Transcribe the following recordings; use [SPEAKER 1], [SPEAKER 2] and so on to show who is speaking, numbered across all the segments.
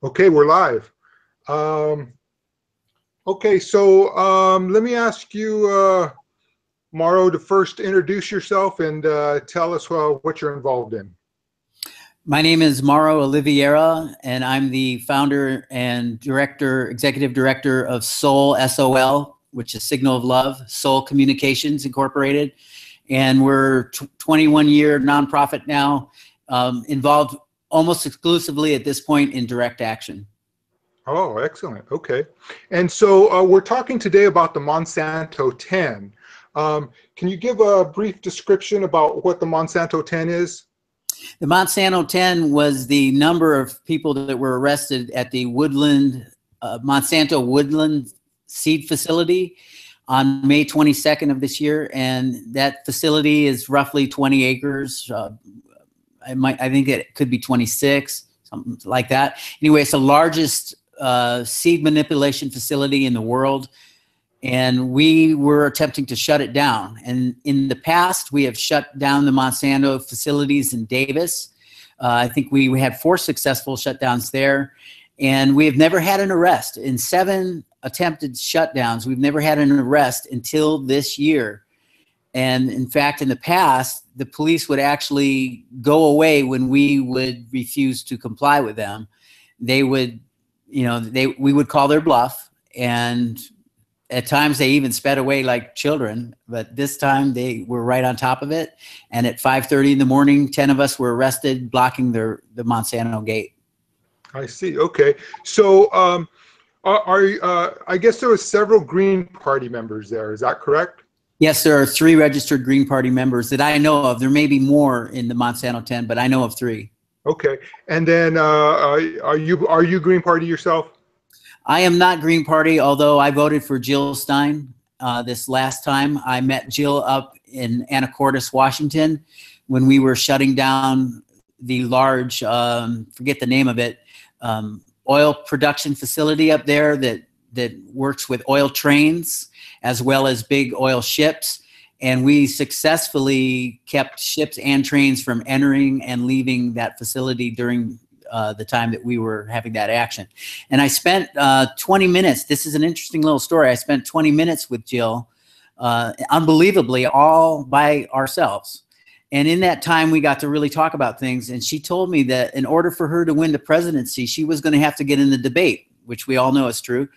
[SPEAKER 1] Okay, we're live. Um, okay, so let me ask you, Mauro, to first introduce yourself and tell us what you're involved in.
[SPEAKER 2] My name is Mauro Oliveira, and I'm the founder and executive director of Soul, SOL, which is Signal of Love, Soul Communications Incorporated. And we're 21-year nonprofit now, involved almost exclusively at this point in direct action.
[SPEAKER 1] Oh, excellent. Okay. And so we're talking today about the Monsanto 10. Can you give a brief description about what the Monsanto 10 is?
[SPEAKER 2] The Monsanto 10 was the number of people that were arrested at the Monsanto Woodland Seed Facility on May 22nd of this year. And that facility is roughly 20 acres. I think it could be 26, something like that. Anyway, it's the largest seed manipulation facility in the world. And we were attempting to shut it down. And in the past, we have shut down the Monsanto facilities in Davis. I think we had 4 successful shutdowns there. And we have never had an arrest. In 7 attempted shutdowns, we've never had an arrest until this year. And in fact, in the past, the police would actually go away when we would refuse to comply with them. They would, we would call their bluff, and at times they even sped away like children, but this time they were right on top of it. And at 5:30 in the morning, 10 of us were arrested, blocking the Monsanto gate.
[SPEAKER 1] I see. Okay. So I guess there were several Green Party members there. Is that correct?
[SPEAKER 2] Yes, there are 3 registered Green Party members that I know of. There may be more in the Monsanto 10, but I know of 3.
[SPEAKER 1] Okay. And then are you Green Party yourself?
[SPEAKER 2] I am not Green Party, although I voted for Jill Stein this last time. I met Jill up in Anacortes, Washington, when we were shutting down the large, forget the name of it, oil production facility up there that works with oil trains as well as big oil ships. And we successfully kept ships and trains from entering and leaving that facility during the time that we were having that action. And I spent 20 minutes. This is an interesting little story. I spent 20 minutes with Jill, unbelievably, all by ourselves. And in that time, we got to really talk about things. And she told me that in order for her to win the presidency, she was going to have to get in the debate, which we all know is true.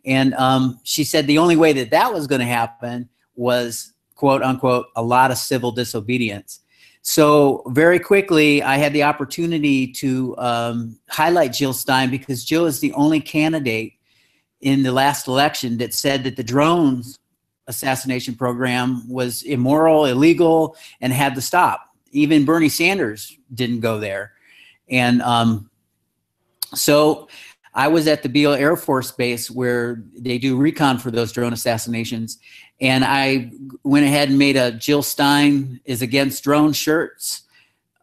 [SPEAKER 2] And she said the only way that that was going to happen was, quote unquote, a lot of civil disobedience. So very quickly, I had the opportunity to highlight Jill Stein, because Jill is the only candidate in the last election that said that the drones assassination program was immoral, illegal, and had to stop. Even Bernie Sanders didn't go there. And so I was at the Beale Air Force Base where they do recon for those drone assassinations. And I went ahead and made a Jill Stein is against drone shirt.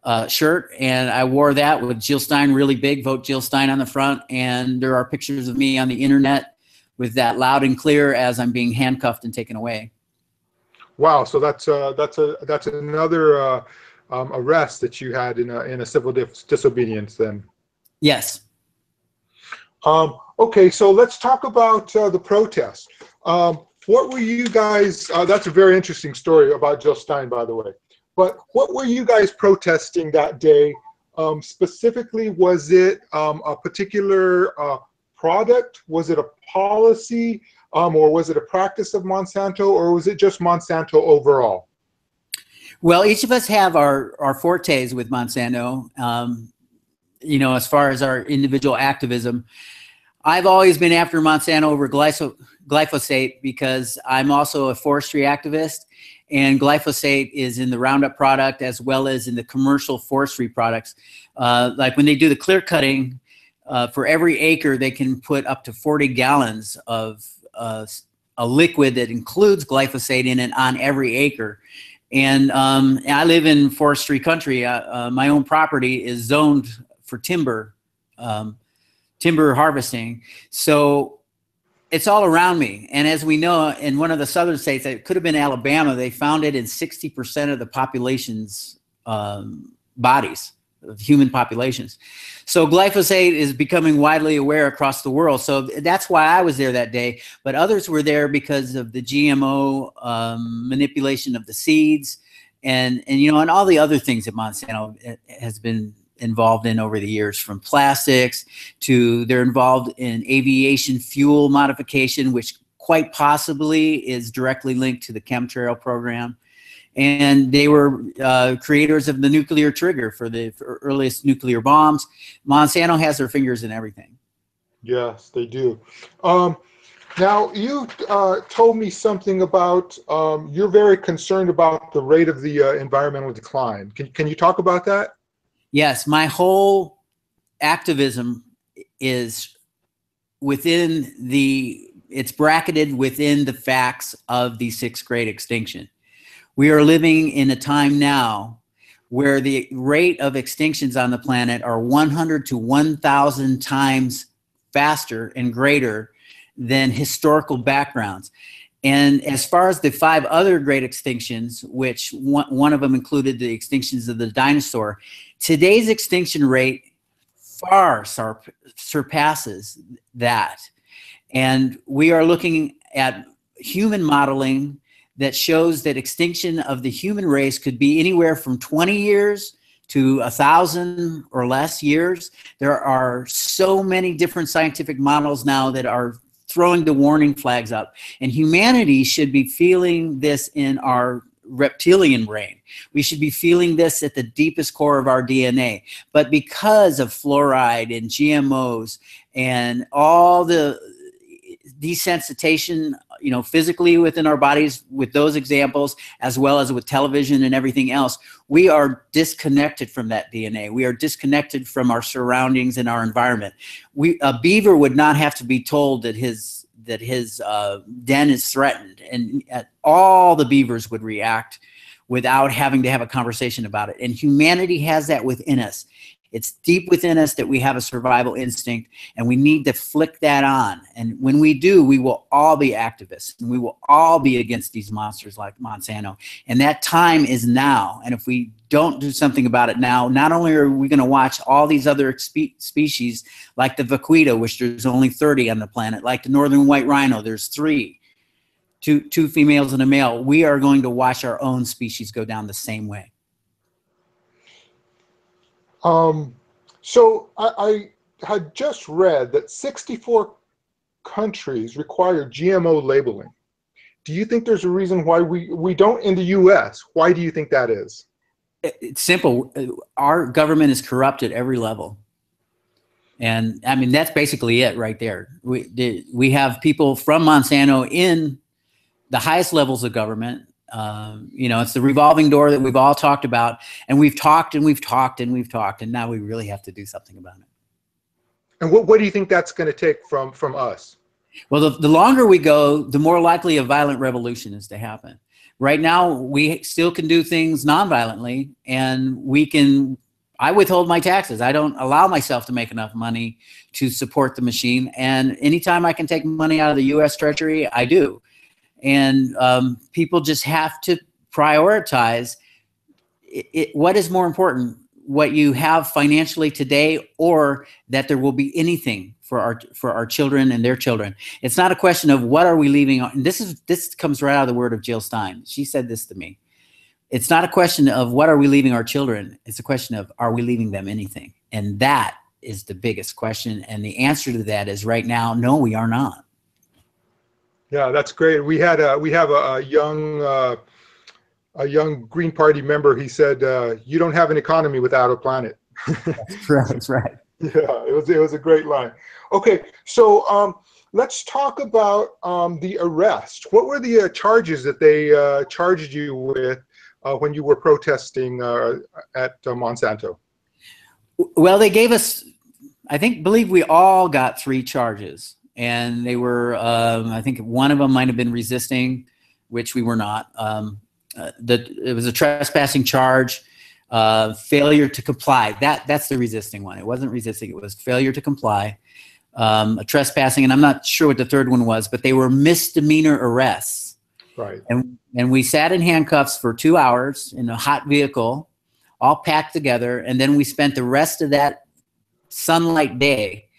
[SPEAKER 2] And I wore that with Jill Stein really big, vote Jill Stein on the front. And there are pictures of me on the internet with that loud and clear as I'm being handcuffed and taken away. Wow.
[SPEAKER 1] So that's another arrest that you had in a civil disobedience then.
[SPEAKER 2] Yes.
[SPEAKER 1] Okay, so let's talk about the protest. What were you guys, that's a very interesting story about Jill Stein, by the way, but what were you guys protesting that day? Specifically, was it a particular product? Was it a policy? Or was it a practice of Monsanto? Or was it just Monsanto overall?
[SPEAKER 2] Well, each of us have our fortes with Monsanto. As far as our individual activism, I've always been after Monsanto over glyphosate because I'm also a forestry activist, and glyphosate is in the Roundup product as well as in the commercial forestry products. Like when they do the clear cutting, for every acre, they can put up to 40 gallons of a liquid that includes glyphosate in it on every acre. And I live in forestry country. My own property is zoned for timber harvesting. So it's all around me. And as we know, in one of the southern states, it could have been Alabama, they found it in 60% of the population's bodies. human populations. So glyphosate is becoming widely aware across the world. So that's why I was there that day. But others were there because of the GMO manipulation of the seeds, and and all the other things that Monsanto has been involved in over the years, from plastics to they're involved in aviation fuel modification, which quite possibly is directly linked to the chemtrail program. And they were creators of the nuclear trigger for the earliest nuclear bombs. Monsanto has their fingers in everything. Yes,
[SPEAKER 1] they do. Now, you told me something about you're very concerned about the rate of the environmental decline. Can you talk about that?
[SPEAKER 2] Yes, my whole activism is it's bracketed within the facts of the sixth great extinction. We are living in a time now where the rate of extinctions on the planet are 100 to 1,000 times faster and greater than historical backgrounds. And as far as the 5 other great extinctions, which one of them included the extinctions of the dinosaur, today's extinction rate far surpasses that. And we are looking at human modeling that shows that extinction of the human race could be anywhere from 20 years to 1,000 or less years. There are so many different scientific models now that are throwing the warning flags up, and humanity should be feeling this in our reptilian brain. We should be feeling this at the deepest core of our DNA. But because of fluoride and GMOs and all the desensitization, physically within our bodies with those examples, as well as with television and everything else, we are disconnected from that DNA. We are disconnected from our surroundings and our environment. A beaver would not have to be told that his den is threatened, and all the beavers would react without having to have a conversation about it. And humanity has that within us. It's deep within us that we have a survival instinct, and we need to flick that on. And when we do, we will all be activists, and we will all be against these monsters like Monsanto. And that time is now. And if we don't do something about it now, not only are we going to watch all these other species like the vaquita, which there's only 30 on the planet, like the northern white rhino, there's 3, two females and a male. We are going to watch our own species go down the same way.
[SPEAKER 1] So I had just read that 64 countries require GMO labeling. Do you think there's a reason why we don't in the U.S.? Why do you think that is?
[SPEAKER 2] It's simple. Our government is corrupt at every level. And I mean, that's basically it right there. We have people from Monsanto in the highest levels of government. It's the revolving door that we've all talked about, and we've talked and we've talked and we've talked, and now we really have to do something about it.
[SPEAKER 1] And what do you think that's going to take from us?
[SPEAKER 2] Well, the longer we go, the more likely a violent revolution is to happen. Right now, we still can do things nonviolently, and I withhold my taxes. I don't allow myself to make enough money to support the machine, and anytime I can take money out of the U.S. Treasury, I do. And people just have to prioritize what is more important, what you have financially today, or that there will be anything for our children and their children. It's not a question of what are we leaving. And this comes right out of the word of Jill Stein. She said this to me. It's not a question of what are we leaving our children. It's a question of, are we leaving them anything? And that is the biggest question. And the answer to that is right now, no, we are not.
[SPEAKER 1] Yeah, that's great. We have a young Green Party member. He said, "You don't have an economy without a planet."
[SPEAKER 2] That's right. That's right.
[SPEAKER 1] Yeah, it was a great line. Okay, so let's talk about the arrest. What were the charges that they charged you with when you were protesting at Monsanto?
[SPEAKER 2] Well, they gave us, believe we all got 3 charges. And they were, I think one of them might have been resisting, which we were not. It was a trespassing charge, failure to comply. That's the resisting one. It wasn't resisting, it was failure to comply, a trespassing, and I'm not sure what the third one was, but they were misdemeanor arrests.
[SPEAKER 1] Right.
[SPEAKER 2] And we sat in handcuffs for 2 hours in a hot vehicle all packed together. And then we spent the rest of that sunlight day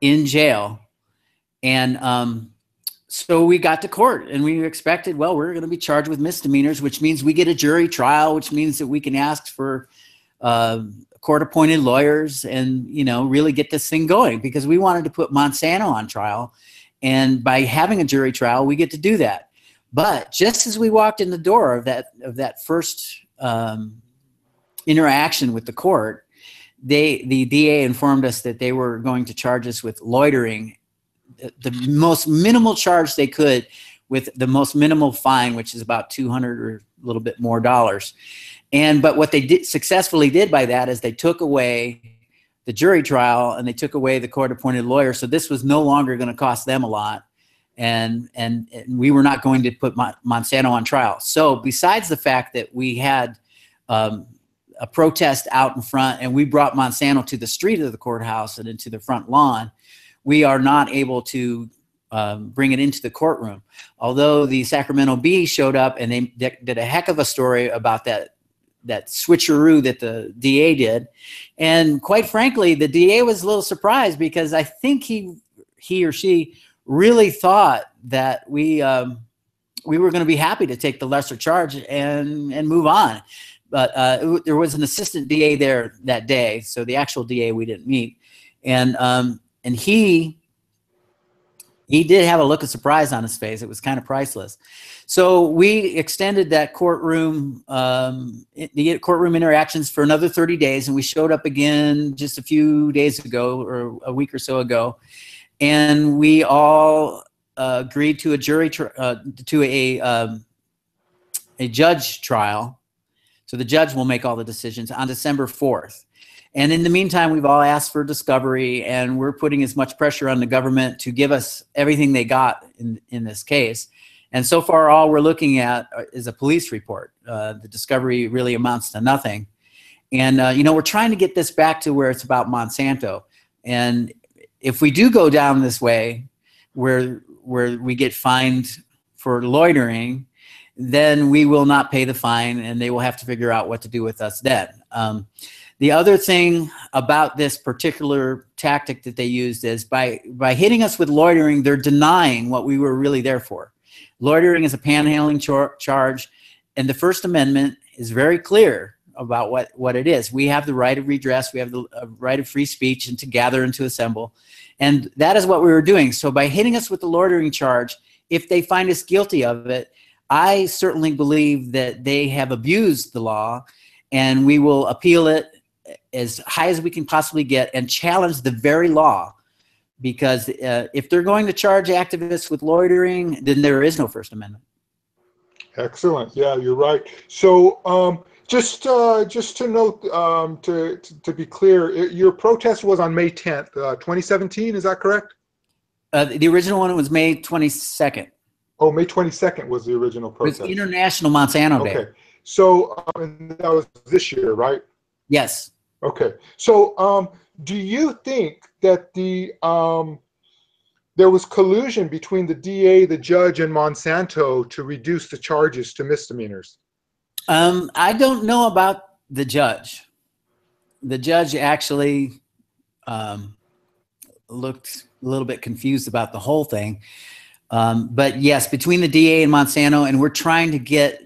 [SPEAKER 2] in jail. And so we got to court, and we expected, well, we're going to be charged with misdemeanors, which means we get a jury trial, which means that we can ask for court-appointed lawyers and, you know, really get this thing going, because we wanted to put Monsanto on trial. And by having a jury trial, we get to do that. But just as we walked in the door of that first interaction with the court, the DA informed us that they were going to charge us with loitering, the most minimal charge they could, with the most minimal fine, which is about $200 or a little bit more dollars. But what they successfully did by that is they took away the jury trial and they took away the court-appointed lawyer. So this was no longer going to cost them a lot, and we were not going to put Monsanto on trial. So besides the fact that we had a protest out in front, and we brought Monsanto to the street of the courthouse and into the front lawn, we are not able to bring it into the courtroom. Although the Sacramento Bee showed up and they did a heck of a story about that switcheroo that the DA did. And quite frankly, the DA was a little surprised, because I think he or she really thought that we were going to be happy to take the lesser charge and move on. But there was an assistant DA there that day, so the actual DA we didn't meet. And he did have a look of surprise on his face. It was kind of priceless. So we extended that courtroom, the courtroom interactions for another 30 days, and we showed up again just a few days ago, or a week or so ago, and we all agreed to a a judge trial. So the judge will make all the decisions on December 4th. And in the meantime, we've all asked for discovery, and we're putting as much pressure on the government to give us everything they got in this case. And so far, all we're looking at is a police report. The discovery really amounts to nothing. And, you know, we're trying to get this back to where it's about Monsanto. And if we do go down this way, where we get fined for loitering, then we will not pay the fine, and they will have to figure out what to do with us then. The other thing about this particular tactic that they used is by hitting us with loitering, they're denying what we were really there for. Loitering is a panhandling charge, and the First Amendment is very clear about what it is. We have the right of redress, we have the right of free speech, and to gather and to assemble. And that is what we were doing. So by hitting us with the loitering charge, if they find us guilty of it, I certainly believe that they have abused the law, and we will appeal it as high as we can possibly get and challenge the very law. Because if they're going to charge activists with loitering, then there is no First Amendment.
[SPEAKER 1] Excellent. Yeah, you're right. So just to note, to be clear, your protest was on May 10th, 2017. Is that correct?
[SPEAKER 2] The original one was May 22nd.
[SPEAKER 1] Oh, May 22nd was the original protest.
[SPEAKER 2] It was International Monsanto Day.
[SPEAKER 1] Okay. So and that was this year, right?
[SPEAKER 2] Yes.
[SPEAKER 1] Okay. So do you think that there was collusion between the DA, the judge, and Monsanto to reduce the charges to misdemeanors?
[SPEAKER 2] I don't know about the judge. The judge actually looked a little bit confused about the whole thing. But yes, between the DA and Monsanto, and we're trying to get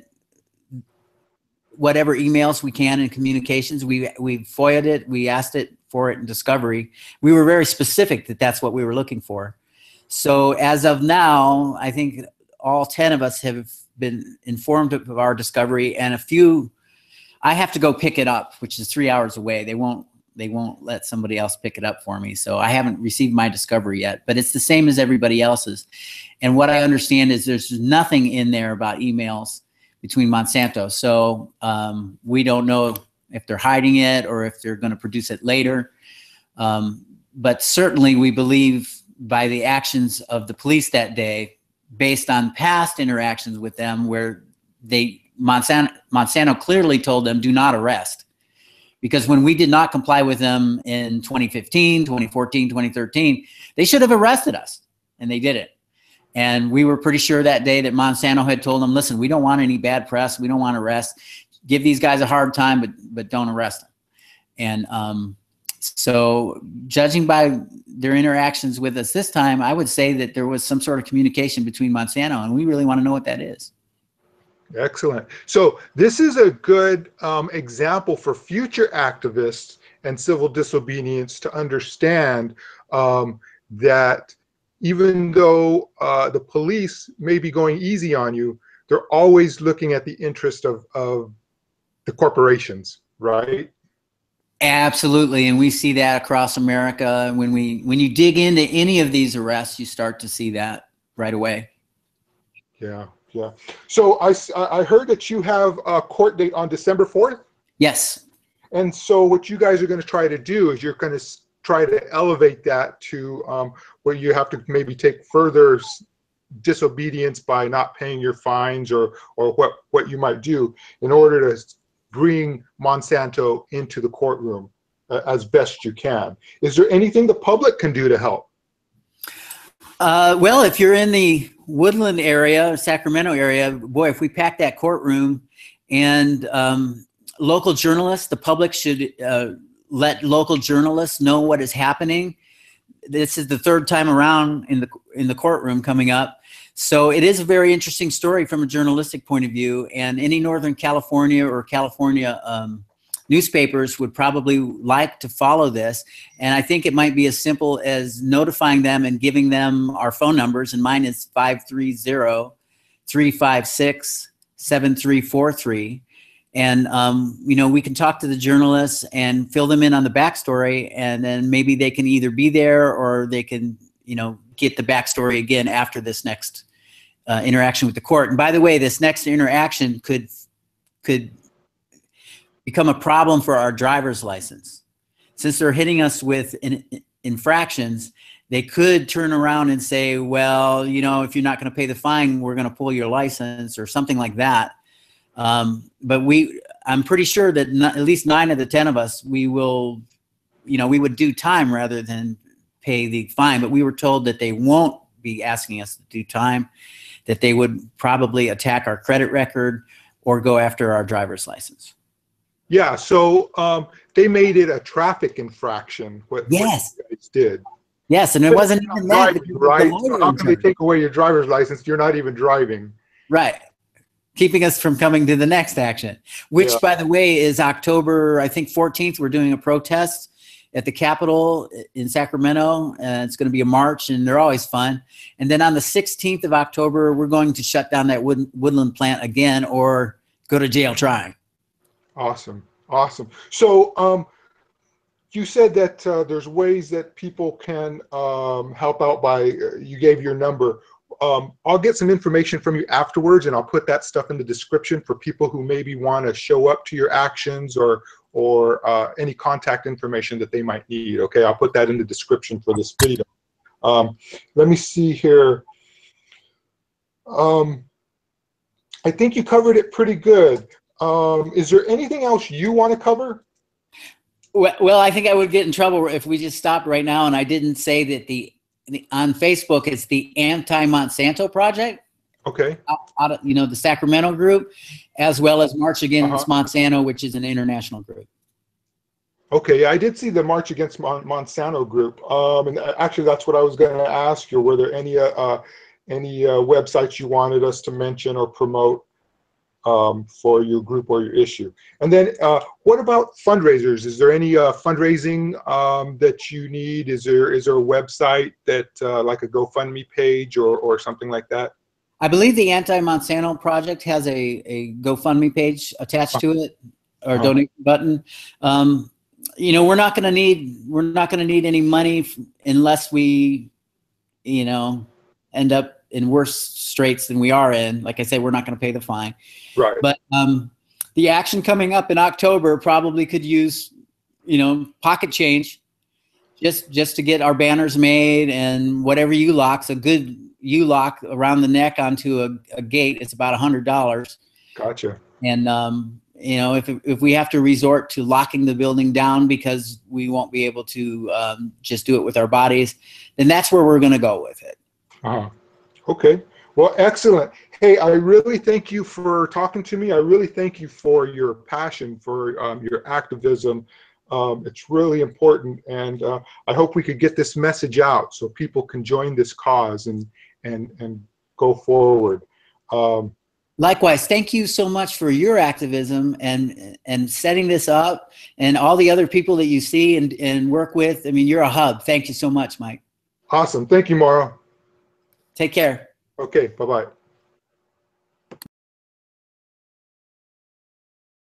[SPEAKER 2] whatever emails we can in communications. We FOIA'd it, we asked it for it in discovery. We were very specific that that's what we were looking for. So as of now, I think all 10 of us have been informed of our discovery, and a few, I have to go pick it up, which is 3 hours away. They won't let somebody else pick it up for me. So I haven't received my discovery yet, but it's the same as everybody else's. And what I understand is there's nothing in there about emails between Monsanto. So we don't know if they're hiding it or if they're going to produce it later. But certainly we believe by the actions of the police that day, based on past interactions with them where Monsanto clearly told them, do not arrest. Because when we did not comply with them in 2015, 2014, 2013, they should have arrested us, and they didn't. And we were pretty sure that day that Monsanto had told them, listen, we don't want any bad press. We don't want arrests. give these guys a hard time, but don't arrest them. And so judging by their interactions with us this time, I would say that there was some sort of communication between Monsanto, and we really want to know what that is.
[SPEAKER 1] Excellent. So this is a good example for future activists and civil disobedience to understand that even though the police may be going easy on you, they're always looking at the interest of the corporations, right?
[SPEAKER 2] Absolutely, and we see that across America. When you dig into any of these arrests, you start to see that right away.
[SPEAKER 1] Yeah, yeah. So I heard that you have a court date on December 4th?
[SPEAKER 2] Yes.
[SPEAKER 1] And so what you guys are going to try to do is you're going to try to elevate that to where you have to maybe take further disobedience by not paying your fines or what you might do in order to bring Monsanto into the courtroom as best you can. Is there anything the public can do to help?
[SPEAKER 2] Well, if you're in the Woodland area, Sacramento area, boy, if we pack that courtroom and local journalists, the public should let local journalists know what is happening. This is the third time around in the courtroom coming up. So it is a very interesting story from a journalistic point of view, and any Northern California or California newspapers would probably like to follow this. And I think it might be as simple as notifying them and giving them our phone numbers, and mine is 530-356-7343. And, you know, we can talk to the journalists and fill them in on the backstory, and then maybe they can either be there or they can, you know, get the backstory again after this next interaction with the court. And by the way, this next interaction could become a problem for our driver's license. Since they're hitting us with infractions, they could turn around and say, well, you know, if you're not going to pay the fine, we're going to pull your license or something like that. But I'm pretty sure that at least 9 of the 10 of us, we will, you know, we would do time rather than pay the fine. But we were told that they won't be asking us to do time, that they would probably attack our credit record or go after our driver's license.
[SPEAKER 1] Yeah, so they made it a traffic infraction, what you guys did.
[SPEAKER 2] Yes, and it wasn't even that.
[SPEAKER 1] Right? So how can they take away your driver's license? You're not even driving. Right.
[SPEAKER 2] Keeping us from coming to the next action, which, by the way, is October, I think, 14th. We're doing a protest at the Capitol in Sacramento. It's going to be a march, and they're always fun. And then on the 16th of October, we're going to shut down that Woodland plant again or go to jail trying.
[SPEAKER 1] Awesome. Awesome. So you said that there's ways that people can help out by, you gave your number. I'll get some information from you afterwards, and I'll put that stuff in the description for people who maybe want to show up to your actions or any contact information that they might need. Okay, I'll put that in the description for this video. Let me see here. I think you covered it pretty good. Is there anything else you want to cover?
[SPEAKER 2] Well, I think I would get in trouble if we just stopped right now and I didn't say that on Facebook, it's the Anti-Monsanto Project.
[SPEAKER 1] Okay.
[SPEAKER 2] Out of, you know, the Sacramento group, as well as March Against Monsanto, which is an international group.
[SPEAKER 1] Okay, yeah, I did see the March Against Monsanto group. And actually, that's what I was going to ask you. Were there any websites you wanted us to mention or promote for your group or your issue? And then what about fundraisers? Is there any fundraising that you need? Is there a website that like a GoFundMe page or something like that?
[SPEAKER 2] I believe the Anti-Monsanto Project has a GoFundMe page attached to it, or donate button. You know, we're not going to need any money unless we, you know, end up in worse straits than we are in. Like I said, we're not going to pay the fine.
[SPEAKER 1] Right.
[SPEAKER 2] But the action coming up in October probably could use, you know, pocket change, just to get our banners made, and whatever U-locks, a good U-lock around the neck onto a gate, it's about $100.
[SPEAKER 1] Gotcha.
[SPEAKER 2] And you know, if we have to resort to locking the building down because we won't be able to just do it with our bodies, then that's where we're going to go with it.
[SPEAKER 1] Okay. Well, excellent. Hey, I really thank you for talking to me. I really thank you for your passion, for your activism. It's really important, and I hope we could get this message out so people can join this cause and go forward.
[SPEAKER 2] Likewise, thank you so much for your activism and setting this up, and all the other people that you see and work with. I mean, you're a hub. Thank you so much, Mike.
[SPEAKER 1] Awesome. Thank you, Mauro.
[SPEAKER 2] Take care.
[SPEAKER 1] Okay, bye-bye.